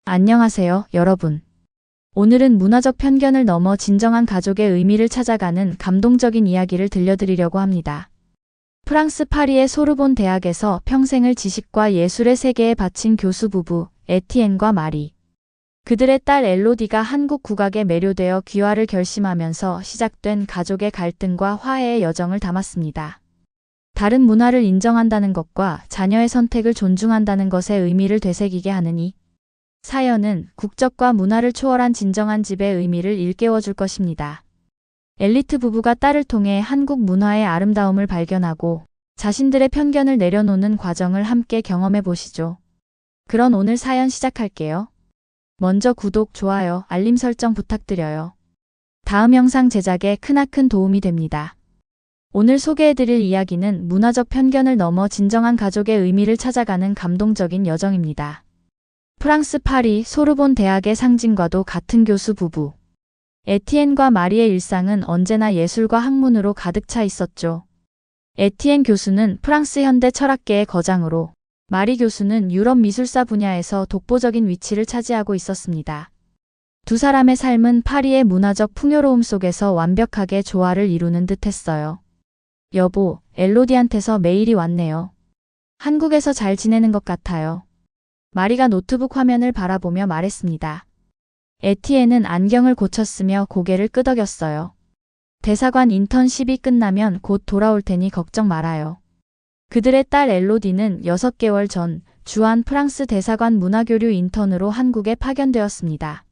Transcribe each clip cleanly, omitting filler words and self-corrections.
안녕하세요, 여러분. 오늘은 문화적 편견을 넘어 진정한 가족의 의미를 찾아가는 감동적인 이야기를 들려드리려고 합니다. 프랑스 파리의 소르본 대학에서 평생을 지식과 예술의 세계에 바친 교수 부부 에티엔과 마리. 그들의 딸 엘로디가 한국 국악에 매료되어 귀화를 결심하면서 시작된 가족의 갈등과 화해의 여정을 담았습니다. 다른 문화를 인정한다는 것과 자녀의 선택을 존중한다는 것의 의미를 되새기게 하는 이 사연은 국적과 문화를 초월한 진정한 집의 의미를 일깨워줄 것입니다. 엘리트 부부가 딸을 통해 한국 문화의 아름다움을 발견하고 자신들의 편견을 내려놓는 과정을 함께 경험해 보시죠. 그럼 오늘 사연 시작할게요. 먼저 구독, 좋아요, 알림 설정 부탁드려요. 다음 영상 제작에 크나큰 도움이 됩니다. 오늘 소개해드릴 이야기는 문화적 편견을 넘어 진정한 가족의 의미를 찾아가는 감동적인 여정입니다. 프랑스 파리 소르본 대학의 상징과도 같은 교수 부부. 에티엔과 마리의 일상은 언제나 예술과 학문으로 가득 차 있었죠. 에티엔 교수는 프랑스 현대 철학계의 거장으로, 마리 교수는 유럽 미술사 분야에서 독보적인 위치를 차지하고 있었습니다. 두 사람의 삶은 파리의 문화적 풍요로움 속에서 완벽하게 조화를 이루는 듯했어요. 여보, 엘로디한테서 메일이 왔네요. 한국에서 잘 지내는 것 같아요. 마리가 노트북 화면을 바라보며 말했습니다. 에티엔은 안경을 고쳤으며 고개를 끄덕였어요. 대사관 인턴십이 끝나면 곧 돌아올 테니 걱정 말아요. 그들의 딸 엘로디는 6개월 전 주한 프랑스 대사관 문화교류 인턴으로 한국에 파견되었습니다.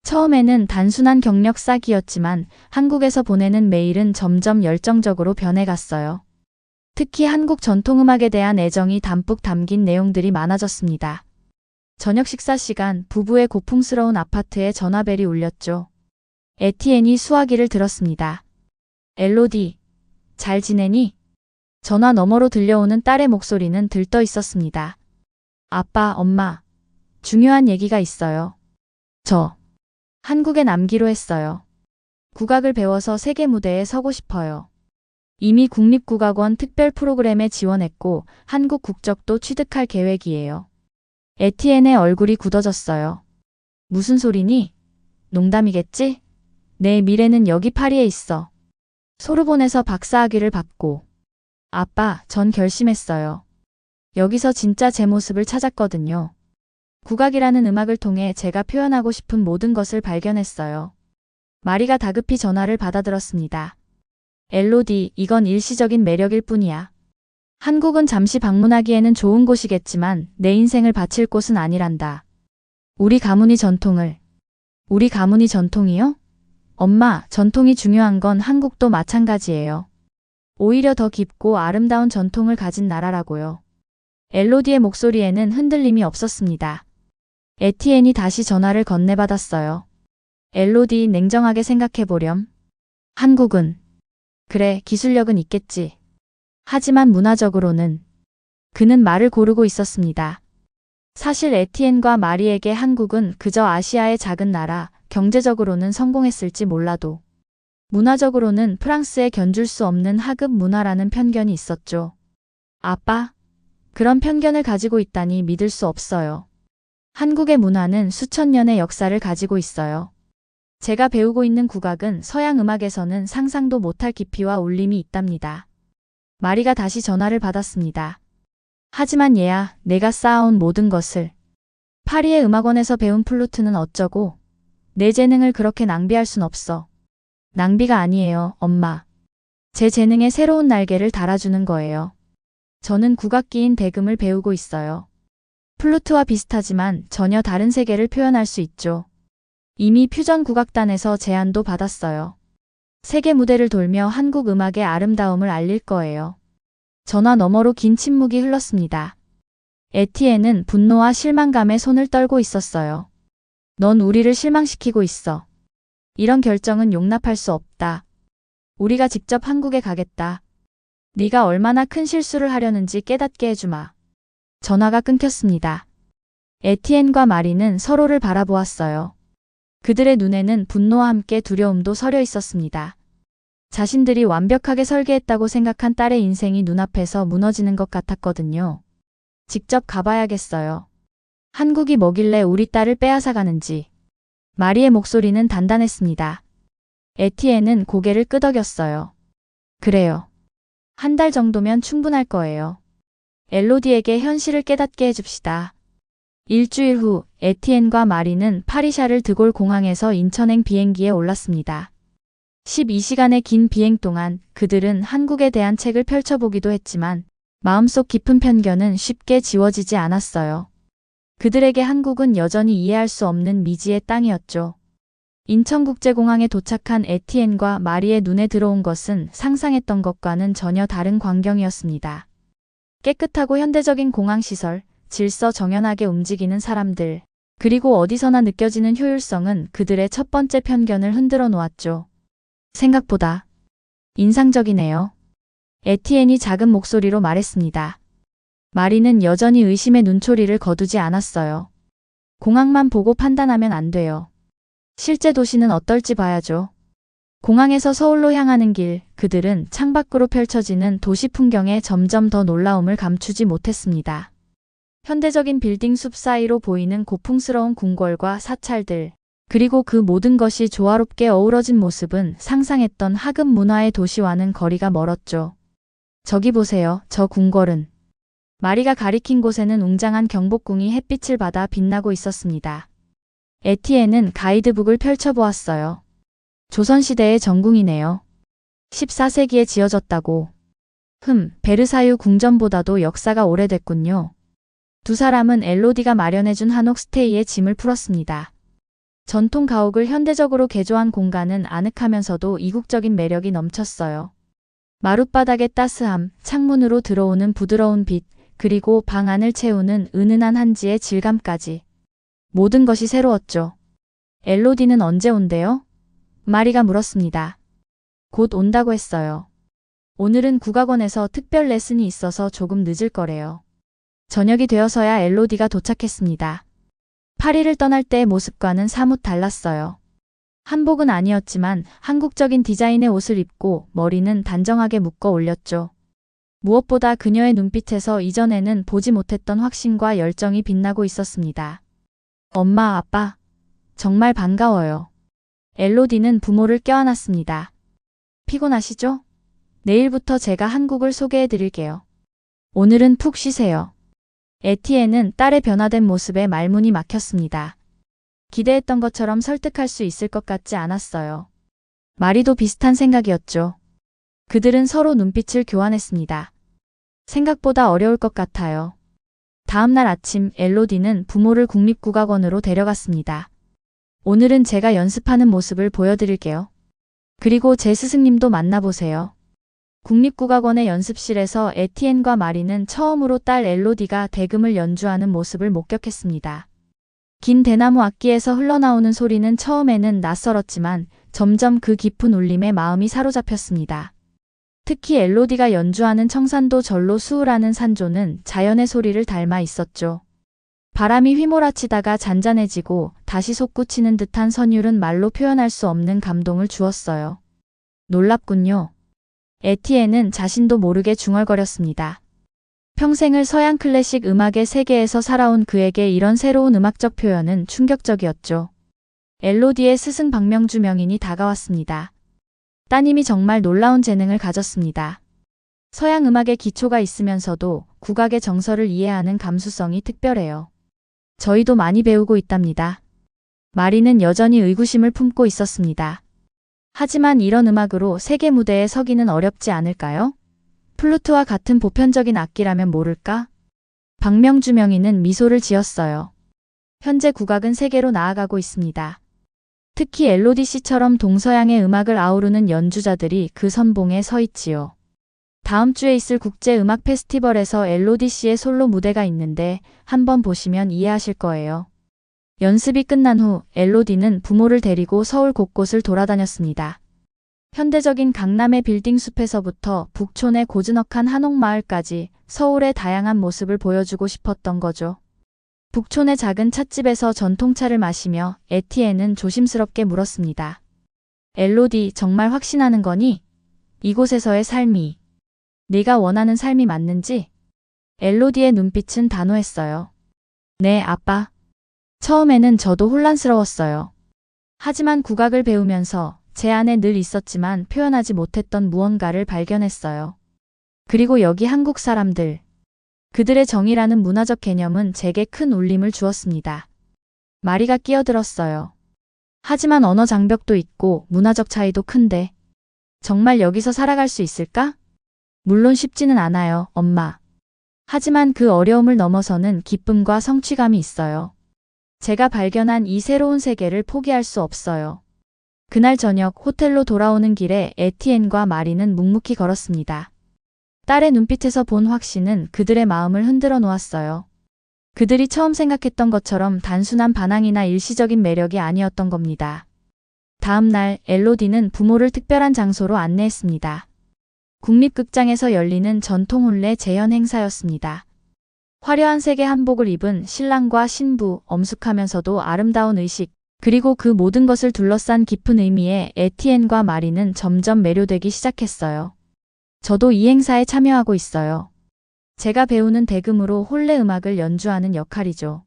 처음에는 단순한 경력 쌓기였지만 한국에서 보내는 메일은 점점 열정적으로 변해갔어요. 특히 한국 전통음악에 대한 애정이 담뿍 담긴 내용들이 많아졌습니다. 저녁 식사 시간, 부부의 고풍스러운 아파트에 전화벨이 울렸죠. 에티엔이 수화기를 들었습니다. 엘로디, 잘 지내니? 전화 너머로 들려오는 딸의 목소리는 들떠 있었습니다. 아빠, 엄마, 중요한 얘기가 있어요. 저 한국에 남기로 했어요. 국악을 배워서 세계 무대에 서고 싶어요. 이미 국립국악원 특별 프로그램에 지원했고 한국 국적도 취득할 계획이에요. 에티엔의 얼굴이 굳어졌어요. 무슨 소리니? 농담이겠지? 내 미래는 여기 파리에 있어. 소르본에서 박사학위를 받고. 아빠, 전 결심했어요. 여기서 진짜 제 모습을 찾았거든요. 국악이라는 음악을 통해 제가 표현하고 싶은 모든 것을 발견했어요. 마리가 다급히 전화를 받아들었습니다. 엘로디, 이건 일시적인 매력일 뿐이야. 한국은 잠시 방문하기에는 좋은 곳이겠지만 내 인생을 바칠 곳은 아니란다. 우리 가문이 전통이요? 엄마, 전통이 중요한 건 한국도 마찬가지예요. 오히려 더 깊고 아름다운 전통을 가진 나라라고요. 엘로디의 목소리에는 흔들림이 없었습니다. 에티엔이 다시 전화를 건네받았어요. 엘로디, 냉정하게 생각해보렴. 한국은 그래, 기술력은 있겠지. 하지만 문화적으로는. 그는 말을 고르고 있었습니다. 사실 에티엔과 마리에게 한국은 그저 아시아의 작은 나라, 경제적으로는 성공했을지 몰라도 문화적으로는 프랑스에 견줄 수 없는 하급 문화라는 편견이 있었죠. 아빠, 그런 편견을 가지고 있다니 믿을 수 없어요. 한국의 문화는 수천 년의 역사를 가지고 있어요. 제가 배우고 있는 국악은 서양 음악에서는 상상도 못할 깊이와 울림이 있답니다. 마리가 다시 전화를 받았습니다. 하지만 얘야, 내가 쌓아온 모든 것을. 파리의 음악원에서 배운 플루트는 어쩌고? 내 재능을 그렇게 낭비할 순 없어. 낭비가 아니에요, 엄마. 제 재능에 새로운 날개를 달아주는 거예요. 저는 국악기인 대금을 배우고 있어요. 플루트와 비슷하지만 전혀 다른 세계를 표현할 수 있죠. 이미 퓨전 국악단에서 제안도 받았어요. 세계 무대를 돌며 한국 음악의 아름다움을 알릴 거예요. 전화 너머로 긴 침묵이 흘렀습니다. 에티엔은 분노와 실망감에 손을 떨고 있었어요. 넌 우리를 실망시키고 있어. 이런 결정은 용납할 수 없다. 우리가 직접 한국에 가겠다. 네가 얼마나 큰 실수를 하려는지 깨닫게 해주마. 전화가 끊겼습니다. 에티엔과 마리는 서로를 바라보았어요. 그들의 눈에는 분노와 함께 두려움도 서려 있었습니다. 자신들이 완벽하게 설계했다고 생각한 딸의 인생이 눈앞에서 무너지는 것 같았거든요. 직접 가봐야겠어요. 한국이 뭐길래 우리 딸을 빼앗아가는지. 마리의 목소리는 단단했습니다. 에티엔은 고개를 끄덕였어요. 그래요. 한 달 정도면 충분할 거예요. 엘로디에게 현실을 깨닫게 해줍시다. 일주일 후 에티엔과 마리는 파리샤를 드골 공항에서 인천행 비행기에 올랐습니다. 12시간의 긴 비행 동안 그들은 한국에 대한 책을 펼쳐보기도 했지만 마음속 깊은 편견은 쉽게 지워지지 않았어요. 그들에게 한국은 여전히 이해할 수 없는 미지의 땅이었죠. 인천국제공항에 도착한 에티엔과 마리의 눈에 들어온 것은 상상했던 것과는 전혀 다른 광경이었습니다. 깨끗하고 현대적인 공항시설, 질서 정연하게 움직이는 사람들, 그리고 어디서나 느껴지는 효율성은 그들의 첫 번째 편견을 흔들어 놓았죠. 생각보다 인상적이네요. 에티엔이 작은 목소리로 말했습니다. 마리는 여전히 의심의 눈초리를 거두지 않았어요. 공항만 보고 판단하면 안 돼요. 실제 도시는 어떨지 봐야죠. 공항에서 서울로 향하는 길, 그들은 창밖으로 펼쳐지는 도시 풍경에 점점 더 놀라움을 감추지 못했습니다. 현대적인 빌딩 숲 사이로 보이는 고풍스러운 궁궐과 사찰들, 그리고 그 모든 것이 조화롭게 어우러진 모습은 상상했던 하급 문화의 도시와는 거리가 멀었죠. 저기 보세요, 저 궁궐은. 마리가 가리킨 곳에는 웅장한 경복궁이 햇빛을 받아 빛나고 있었습니다. 에티엔은 가이드북을 펼쳐보았어요. 조선시대의 정궁이네요. 14세기에 지어졌다고. 베르사유 궁전보다도 역사가 오래됐군요. 두 사람은 엘로디가 마련해준 한옥 스테이에 짐을 풀었습니다. 전통 가옥을 현대적으로 개조한 공간은 아늑하면서도 이국적인 매력이 넘쳤어요. 마룻바닥의 따스함, 창문으로 들어오는 부드러운 빛, 그리고 방 안을 채우는 은은한 한지의 질감까지. 모든 것이 새로웠죠. 엘로디는 언제 온대요? 마리가 물었습니다. 곧 온다고 했어요. 오늘은 국악원에서 특별 레슨이 있어서 조금 늦을 거래요. 저녁이 되어서야 엘로디가 도착했습니다. 파리를 떠날 때의 모습과는 사뭇 달랐어요. 한복은 아니었지만 한국적인 디자인의 옷을 입고 머리는 단정하게 묶어 올렸죠. 무엇보다 그녀의 눈빛에서 이전에는 보지 못했던 확신과 열정이 빛나고 있었습니다. 엄마, 아빠, 정말 반가워요. 엘로디는 부모를 껴안았습니다. 피곤하시죠? 내일부터 제가 한국을 소개해 드릴게요. 오늘은 푹 쉬세요. 에티엔은 딸의 변화된 모습에 말문이 막혔습니다. 기대했던 것처럼 설득할 수 있을 것 같지 않았어요. 마리도 비슷한 생각이었죠. 그들은 서로 눈빛을 교환했습니다. 생각보다 어려울 것 같아요. 다음 날 아침 엘로디는 부모를 국립국악원으로 데려갔습니다. 오늘은 제가 연습하는 모습을 보여드릴게요. 그리고 제 스승님도 만나보세요. 국립국악원의 연습실에서 에티엔과 마리는 처음으로 딸 엘로디가 대금을 연주하는 모습을 목격했습니다. 긴 대나무 악기에서 흘러나오는 소리는 처음에는 낯설었지만 점점 그 깊은 울림에 마음이 사로잡혔습니다. 특히 엘로디가 연주하는 청산도 절로 수우라는 산조는 자연의 소리를 닮아 있었죠. 바람이 휘몰아치다가 잔잔해지고 다시 솟구치는 듯한 선율은 말로 표현할 수 없는 감동을 주었어요. 놀랍군요. 에티엔은 자신도 모르게 중얼거렸습니다. 평생을 서양 클래식 음악의 세계에서 살아온 그에게 이런 새로운 음악적 표현은 충격적이었죠. 엘로디의 스승 박명주 명인이 다가왔습니다. 따님이 정말 놀라운 재능을 가졌습니다. 서양 음악의 기초가 있으면서도 국악의 정서를 이해하는 감수성이 특별해요. 저희도 많이 배우고 있답니다. 마리는 여전히 의구심을 품고 있었습니다. 하지만 이런 음악으로 세계 무대에 서기는 어렵지 않을까요? 플루트와 같은 보편적인 악기라면 모를까? 박명주 명인은 미소를 지었어요. 현재 국악은 세계로 나아가고 있습니다. 특히 엘로디 씨처럼 동서양의 음악을 아우르는 연주자들이 그 선봉에 서 있지요. 다음 주에 있을 국제음악 페스티벌에서 엘로디 씨의 솔로 무대가 있는데 한번 보시면 이해하실 거예요. 연습이 끝난 후 엘로디는 부모를 데리고 서울 곳곳을 돌아다녔습니다. 현대적인 강남의 빌딩 숲에서부터 북촌의 고즈넉한 한옥마을까지 서울의 다양한 모습을 보여주고 싶었던 거죠. 북촌의 작은 찻집에서 전통차를 마시며 에티엔은 조심스럽게 물었습니다. 엘로디, 정말 확신하는 거니? 이곳에서의 삶이 네가 원하는 삶이 맞는지? 엘로디의 눈빛은 단호했어요. 네, 아빠. 처음에는 저도 혼란스러웠어요. 하지만 국악을 배우면서 제 안에 늘 있었지만 표현하지 못했던 무언가를 발견했어요. 그리고 여기 한국 사람들, 그들의 정이라는 문화적 개념은 제게 큰 울림을 주었습니다. 마리가 끼어들었어요. 하지만 언어 장벽도 있고 문화적 차이도 큰데 정말 여기서 살아갈 수 있을까? 물론 쉽지는 않아요, 엄마. 하지만 그 어려움을 넘어서는 기쁨과 성취감이 있어요. 제가 발견한 이 새로운 세계를 포기할 수 없어요. 그날 저녁 호텔로 돌아오는 길에 에티엔과 마리는 묵묵히 걸었습니다. 딸의 눈빛에서 본 확신은 그들의 마음을 흔들어 놓았어요. 그들이 처음 생각했던 것처럼 단순한 반항이나 일시적인 매력이 아니었던 겁니다. 다음 날 엘로디는 부모를 특별한 장소로 안내했습니다. 국립극장에서 열리는 전통 혼례 재현 행사였습니다. 화려한 색의 한복을 입은 신랑과 신부, 엄숙하면서도 아름다운 의식, 그리고 그 모든 것을 둘러싼 깊은 의미에 에티엔과 마리는 점점 매료되기 시작했어요. 저도 이 행사에 참여하고 있어요. 제가 배우는 대금으로 혼례 음악을 연주하는 역할이죠.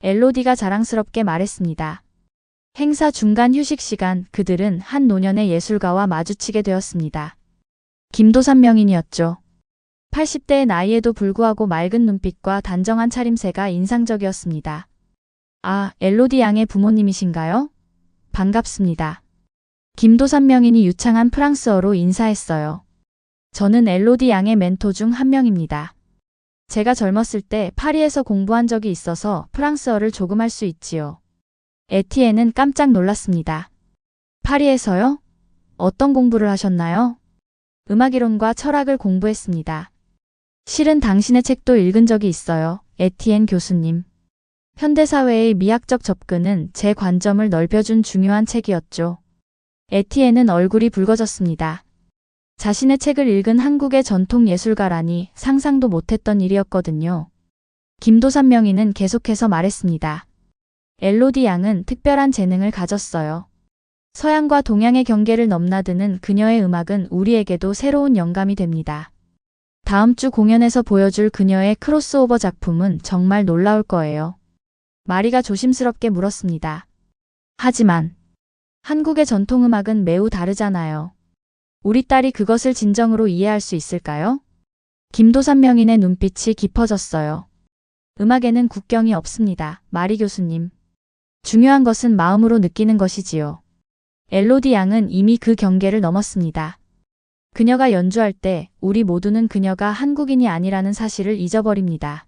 엘로디가 자랑스럽게 말했습니다. 행사 중간 휴식 시간 그들은 한 노년의 예술가와 마주치게 되었습니다. 김도삼 명인이었죠. 80대의 나이에도 불구하고 맑은 눈빛과 단정한 차림새가 인상적이었습니다. 아, 엘로디 양의 부모님이신가요? 반갑습니다. 김도삼 명인이 유창한 프랑스어로 인사했어요. 저는 엘로디 양의 멘토 중 한 명입니다. 제가 젊었을 때 파리에서 공부한 적이 있어서 프랑스어를 조금 할 수 있지요. 에티엔은 깜짝 놀랐습니다. 파리에서요? 어떤 공부를 하셨나요? 음악이론과 철학을 공부했습니다. 실은 당신의 책도 읽은 적이 있어요, 에티엔 교수님. 현대사회의 미학적 접근은 제 관점을 넓혀준 중요한 책이었죠. 에티엔은 얼굴이 붉어졌습니다. 자신의 책을 읽은 한국의 전통 예술가라니 상상도 못했던 일이었거든요. 김도삼 명인은 계속해서 말했습니다. 엘로디 양은 특별한 재능을 가졌어요. 서양과 동양의 경계를 넘나드는 그녀의 음악은 우리에게도 새로운 영감이 됩니다. 다음 주 공연에서 보여줄 그녀의 크로스오버 작품은 정말 놀라울 거예요. 마리가 조심스럽게 물었습니다. 하지만 한국의 전통음악은 매우 다르잖아요. 우리 딸이 그것을 진정으로 이해할 수 있을까요? 김도삼 명인의 눈빛이 깊어졌어요. 음악에는 국경이 없습니다, 마리 교수님. 중요한 것은 마음으로 느끼는 것이지요. 엘로디 양은 이미 그 경계를 넘었습니다. 그녀가 연주할 때 우리 모두는 그녀가 한국인이 아니라는 사실을 잊어버립니다.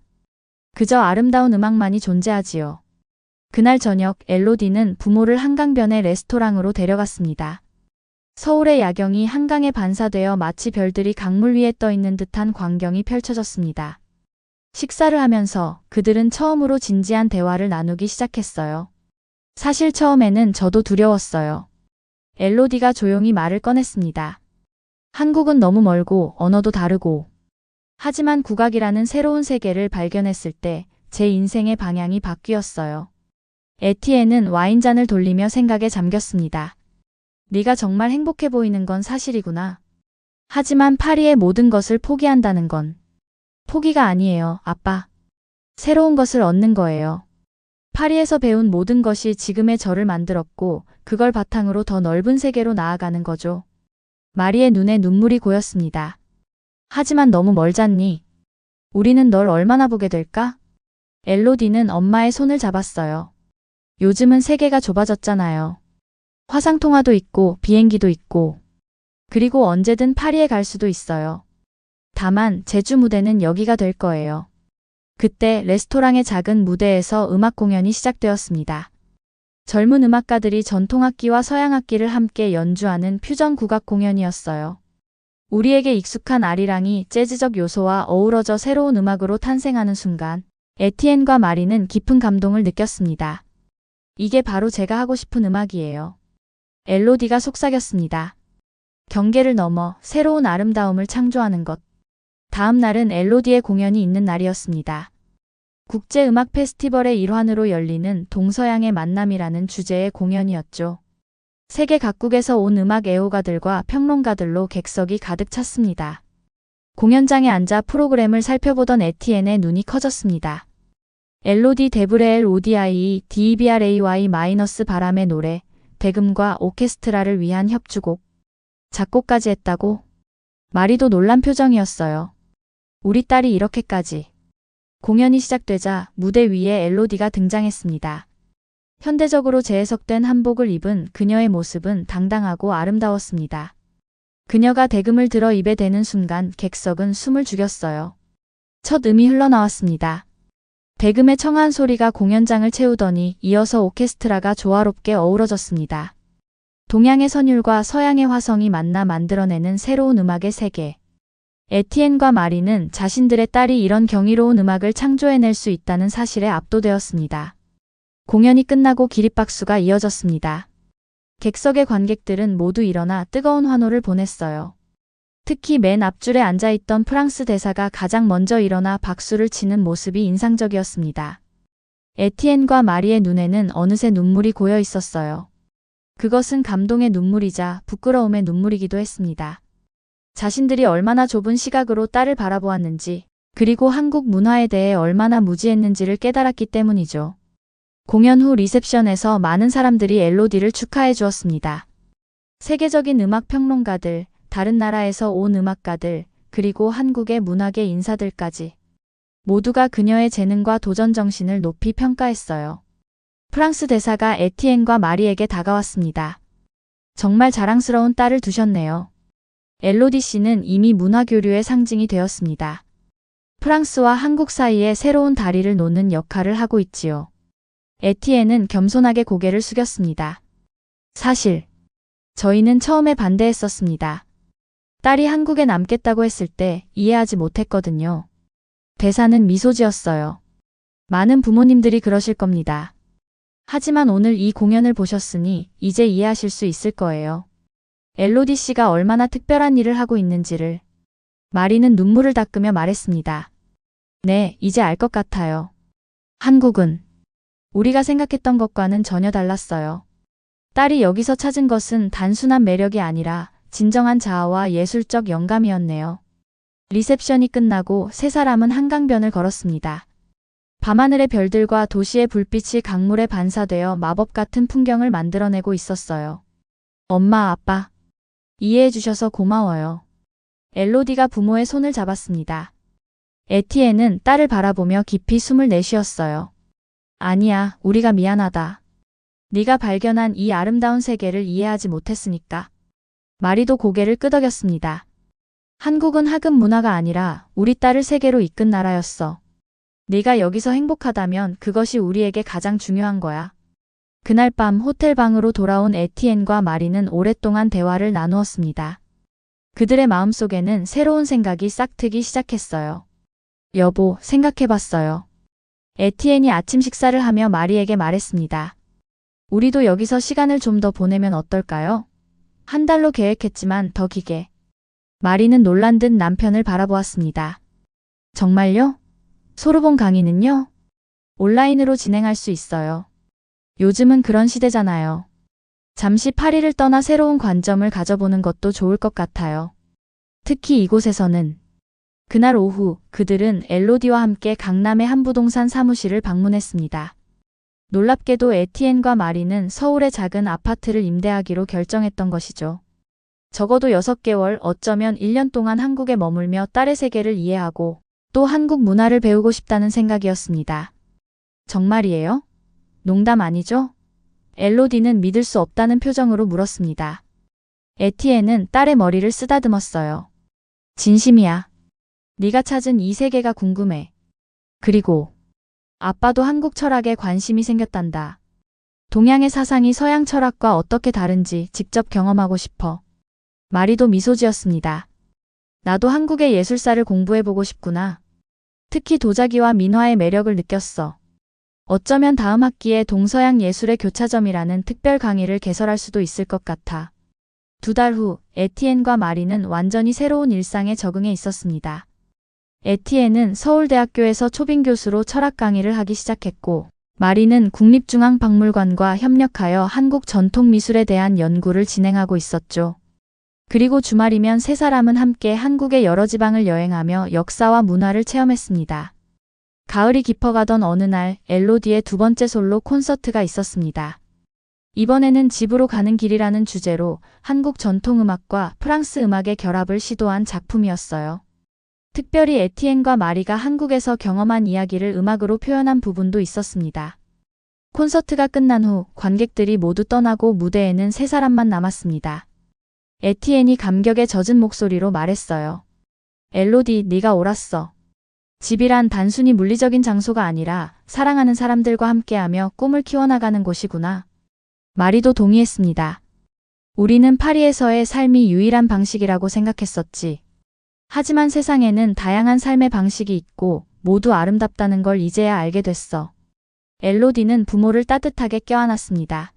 그저 아름다운 음악만이 존재하지요. 그날 저녁 엘로디는 부모를 한강변의 레스토랑으로 데려갔습니다. 서울의 야경이 한강에 반사되어 마치 별들이 강물 위에 떠있는 듯한 광경이 펼쳐졌습니다. 식사를 하면서 그들은 처음으로 진지한 대화를 나누기 시작했어요. 사실 처음에는 저도 두려웠어요. 엘로디가 조용히 말을 꺼냈습니다. 한국은 너무 멀고 언어도 다르고. 하지만 국악이라는 새로운 세계를 발견했을 때 제 인생의 방향이 바뀌었어요. 에티엔은 와인잔을 돌리며 생각에 잠겼습니다. 네가 정말 행복해 보이는 건 사실이구나. 하지만 파리의 모든 것을 포기한다는 건 포기가 아니에요, 아빠. 새로운 것을 얻는 거예요. 파리에서 배운 모든 것이 지금의 저를 만들었고 그걸 바탕으로 더 넓은 세계로 나아가는 거죠. 마리의 눈에 눈물이 고였습니다. 하지만 너무 멀잖니. 우리는 널 얼마나 보게 될까? 엘로디는 엄마의 손을 잡았어요. 요즘은 세계가 좁아졌잖아요. 화상통화도 있고 비행기도 있고. 그리고 언제든 파리에 갈 수도 있어요. 다만 제주 무대는 여기가 될 거예요. 그때 레스토랑의 작은 무대에서 음악 공연이 시작되었습니다. 젊은 음악가들이 전통악기와 서양악기를 함께 연주하는 퓨전 국악 공연이었어요. 우리에게 익숙한 아리랑이 재즈적 요소와 어우러져 새로운 음악으로 탄생하는 순간 에티엔과 마리는 깊은 감동을 느꼈습니다. 이게 바로 제가 하고 싶은 음악이에요. 엘로디가 속삭였습니다. 경계를 넘어 새로운 아름다움을 창조하는 것. 다음 날은 엘로디의 공연이 있는 날이었습니다. 국제음악 페스티벌의 일환으로 열리는 동서양의 만남이라는 주제의 공연이었죠. 세계 각국에서 온 음악 애호가들과 평론가들로 객석이 가득 찼습니다. 공연장에 앉아 프로그램을 살펴보던 에티엔의 눈이 커졌습니다. 엘로디 데브레엘 ODIE DEBRAY- 바람의 노래, 대금과 오케스트라를 위한 협주곡, 작곡까지 했다고? 마리도 놀란 표정이었어요. 우리 딸이 이렇게까지. 공연이 시작되자 무대 위에 엘로디가 등장했습니다. 현대적으로 재해석된 한복을 입은 그녀의 모습은 당당하고 아름다웠습니다. 그녀가 대금을 들어 입에 대는 순간 객석은 숨을 죽였어요. 첫 음이 흘러나왔습니다. 대금의 청아한 소리가 공연장을 채우더니 이어서 오케스트라가 조화롭게 어우러졌습니다. 동양의 선율과 서양의 화성이 만나 만들어내는 새로운 음악의 세계. 에티엔과 마리는 자신들의 딸이 이런 경이로운 음악을 창조해낼 수 있다는 사실에 압도되었습니다. 공연이 끝나고 기립박수가 이어졌습니다. 객석의 관객들은 모두 일어나 뜨거운 환호를 보냈어요. 특히 맨 앞줄에 앉아있던 프랑스 대사가 가장 먼저 일어나 박수를 치는 모습이 인상적이었습니다. 에티엔과 마리의 눈에는 어느새 눈물이 고여 있었어요. 그것은 감동의 눈물이자 부끄러움의 눈물이기도 했습니다. 자신들이 얼마나 좁은 시각으로 딸을 바라보았는지, 그리고 한국 문화에 대해 얼마나 무지했는지를 깨달았기 때문이죠. 공연 후 리셉션에서 많은 사람들이 엘로디를 축하해 주었습니다. 세계적인 음악 평론가들, 다른 나라에서 온 음악가들, 그리고 한국의 문학의 인사들까지 모두가 그녀의 재능과 도전 정신을 높이 평가했어요. 프랑스 대사가 에티엔과 마리에게 다가왔습니다. 정말 자랑스러운 딸을 두셨네요. 엘로디 씨는 이미 문화교류의 상징이 되었습니다. 프랑스와 한국 사이에 새로운 다리를 놓는 역할을 하고 있지요. 에티엔은 겸손하게 고개를 숙였습니다. 사실 저희는 처음에 반대했었습니다. 딸이 한국에 남겠다고 했을 때 이해하지 못했거든요. 대사는 미소 지었어요. 많은 부모님들이 그러실 겁니다. 하지만 오늘 이 공연을 보셨으니 이제 이해하실 수 있을 거예요. 엘로디 씨가 얼마나 특별한 일을 하고 있는지를. 마리는 눈물을 닦으며 말했습니다. 네, 이제 알 것 같아요. 한국은 우리가 생각했던 것과는 전혀 달랐어요. 딸이 여기서 찾은 것은 단순한 매력이 아니라 진정한 자아와 예술적 영감이었네요. 리셉션이 끝나고 세 사람은 한강변을 걸었습니다. 밤하늘의 별들과 도시의 불빛이 강물에 반사되어 마법 같은 풍경을 만들어내고 있었어요. 엄마, 아빠, 이해해 주셔서 고마워요. 엘로디가 부모의 손을 잡았습니다. 에티엔은 딸을 바라보며 깊이 숨을 내쉬었어요. 아니야, 우리가 미안하다. 네가 발견한 이 아름다운 세계를 이해하지 못했으니까. 마리도 고개를 끄덕였습니다. 한국은 학은 문화가 아니라 우리 딸을 세계로 이끈 나라였어. 네가 여기서 행복하다면 그것이 우리에게 가장 중요한 거야. 그날 밤 호텔 방으로 돌아온 에티엔과 마리는 오랫동안 대화를 나누었습니다. 그들의 마음속에는 새로운 생각이 싹트기 시작했어요. 여보, 생각해봤어요. 에티엔이 아침 식사를 하며 마리에게 말했습니다. 우리도 여기서 시간을 좀 더 보내면 어떨까요? 한 달로 계획했지만 더 기게. 마리는 놀란 듯 남편을 바라보았습니다. 정말요? 소르본 강의는요? 온라인으로 진행할 수 있어요. 요즘은 그런 시대잖아요. 잠시 파리를 떠나 새로운 관점을 가져보는 것도 좋을 것 같아요. 특히 이곳에서는. 그날 오후 그들은 엘로디와 함께 강남의 한 부동산 사무실을 방문했습니다. 놀랍게도 에티엔과 마리는 서울의 작은 아파트를 임대하기로 결정했던 것이죠. 적어도 6개월, 어쩌면 1년 동안 한국에 머물며 딸의 세계를 이해하고 또 한국 문화를 배우고 싶다는 생각이었습니다. 정말이에요? 농담 아니죠? 엘로디는 믿을 수 없다는 표정으로 물었습니다. 에티엔은 딸의 머리를 쓰다듬었어요. 진심이야. 네가 찾은 이 세계가 궁금해. 그리고 아빠도 한국 철학에 관심이 생겼단다. 동양의 사상이 서양 철학과 어떻게 다른지 직접 경험하고 싶어. 마리도 미소 지었습니다. 나도 한국의 예술사를 공부해보고 싶구나. 특히 도자기와 민화의 매력을 느꼈어. 어쩌면 다음 학기에 동서양 예술의 교차점이라는 특별 강의를 개설할 수도 있을 것 같아. 2달 후 에티엔과 마리는 완전히 새로운 일상에 적응해 있었습니다. 에티엔은 서울대학교에서 초빙 교수로 철학 강의를 하기 시작했고, 마리는 국립중앙박물관과 협력하여 한국 전통미술에 대한 연구를 진행하고 있었죠. 그리고 주말이면 세 사람은 함께 한국의 여러 지방을 여행하며 역사와 문화를 체험했습니다. 가을이 깊어가던 어느 날 엘로디의 두 번째 솔로 콘서트가 있었습니다. 이번에는 집으로 가는 길이라는 주제로 한국 전통음악과 프랑스 음악의 결합을 시도한 작품이었어요. 특별히 에티엔과 마리가 한국에서 경험한 이야기를 음악으로 표현한 부분도 있었습니다. 콘서트가 끝난 후 관객들이 모두 떠나고 무대에는 세 사람만 남았습니다. 에티엔이 감격에 젖은 목소리로 말했어요. 엘로디, 네가 옳았어. 집이란 단순히 물리적인 장소가 아니라 사랑하는 사람들과 함께하며 꿈을 키워나가는 곳이구나. 마리도 동의했습니다. 우리는 파리에서의 삶이 유일한 방식이라고 생각했었지. 하지만 세상에는 다양한 삶의 방식이 있고 모두 아름답다는 걸 이제야 알게 됐어. 엘로디는 부모를 따뜻하게 껴안았습니다.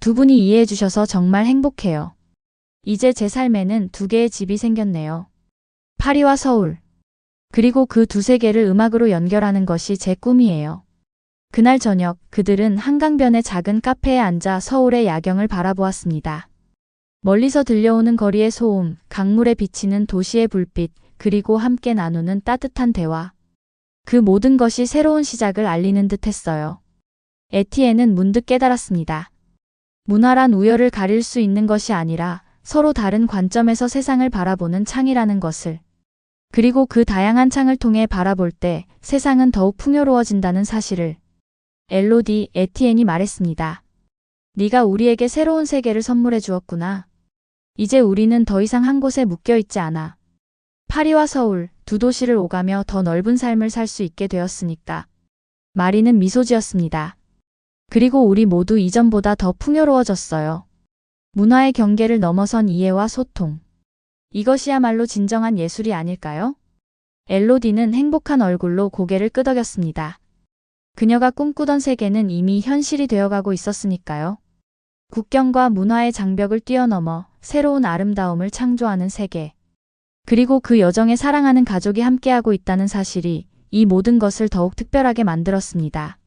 두 분이 이해해 주셔서 정말 행복해요. 이제 제 삶에는 두 개의 집이 생겼네요. 파리와 서울. 그리고 그 두 세계를 음악으로 연결하는 것이 제 꿈이에요. 그날 저녁 그들은 한강변의 작은 카페에 앉아 서울의 야경을 바라보았습니다. 멀리서 들려오는 거리의 소음, 강물에 비치는 도시의 불빛, 그리고 함께 나누는 따뜻한 대화. 그 모든 것이 새로운 시작을 알리는 듯 했어요. 에티엔은 문득 깨달았습니다. 문화란 우열을 가릴 수 있는 것이 아니라 서로 다른 관점에서 세상을 바라보는 창이라는 것을. 그리고 그 다양한 창을 통해 바라볼 때 세상은 더욱 풍요로워진다는 사실을. 엘로디, 에티엔이 말했습니다. 네가 우리에게 새로운 세계를 선물해 주었구나. 이제 우리는 더 이상 한 곳에 묶여 있지 않아. 파리와 서울, 두 도시를 오가며 더 넓은 삶을 살 수 있게 되었으니까. 마리는 미소 지었습니다. 그리고 우리 모두 이전보다 더 풍요로워졌어요. 문화의 경계를 넘어선 이해와 소통. 이것이야말로 진정한 예술이 아닐까요? 엘로디는 행복한 얼굴로 고개를 끄덕였습니다. 그녀가 꿈꾸던 세계는 이미 현실이 되어가고 있었으니까요. 국경과 문화의 장벽을 뛰어넘어 새로운 아름다움을 창조하는 세계. 그리고 그 여정에 사랑하는 가족이 함께하고 있다는 사실이 이 모든 것을 더욱 특별하게 만들었습니다.